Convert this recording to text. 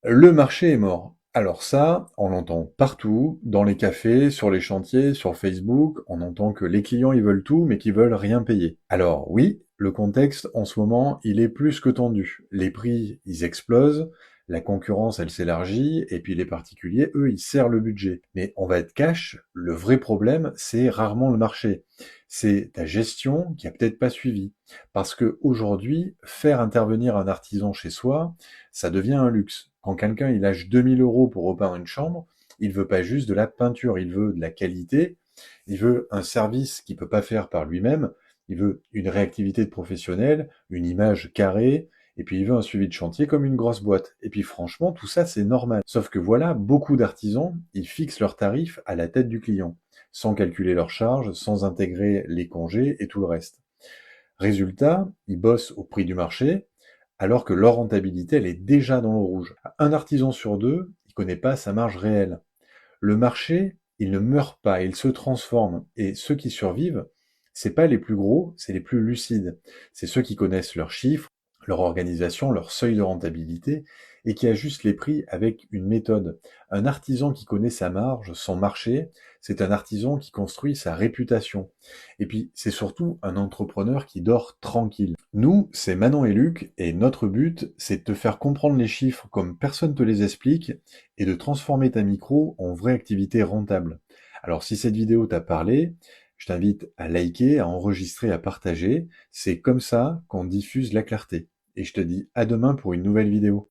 Le marché est mort. Alors ça, on l'entend partout, dans les cafés, sur les chantiers, sur Facebook, on entend que les clients ils veulent tout mais qu'ils veulent rien payer. Alors oui, le contexte en ce moment, il est plus que tendu. Les prix, ils explosent, la concurrence, elle s'élargit, et puis les particuliers, eux, ils serrent le budget. Mais on va être cash, le vrai problème, c'est rarement le marché. C'est ta gestion qui a peut-être pas suivi. Parce que aujourd'hui, faire intervenir un artisan chez soi, ça devient un luxe. Quand quelqu'un il lâche 2 000 € pour repeindre une chambre, il veut pas juste de la peinture, il veut de la qualité, il veut un service qu'il peut pas faire par lui-même, il veut une réactivité de professionnel, une image carrée, et puis il veut un suivi de chantier comme une grosse boîte. Et puis franchement, tout ça c'est normal. Sauf que voilà, beaucoup d'artisans, ils fixent leurs tarifs à la tête du client, sans calculer leurs charges, sans intégrer les congés et tout le reste. Résultat, ils bossent au prix du marché, alors que leur rentabilité, elle est déjà dans le rouge. Un artisan sur deux, il connaît pas sa marge réelle. Le marché, il ne meurt pas, il se transforme. Et ceux qui survivent, c'est pas les plus gros, c'est les plus lucides. C'est ceux qui connaissent leurs chiffres, leur organisation, leur seuil de rentabilité, et qui ajustent les prix avec une méthode. Un artisan qui connaît sa marge, son marché, c'est un artisan qui construit sa réputation. Et puis, c'est surtout un entrepreneur qui dort tranquille. Nous, c'est Manon et Luc, et notre but, c'est de te faire comprendre les chiffres comme personne te les explique, et de transformer ta micro en vraie activité rentable. Alors si cette vidéo t'a parlé, je t'invite à liker, à enregistrer, à partager. C'est comme ça qu'on diffuse la clarté. Et je te dis à demain pour une nouvelle vidéo.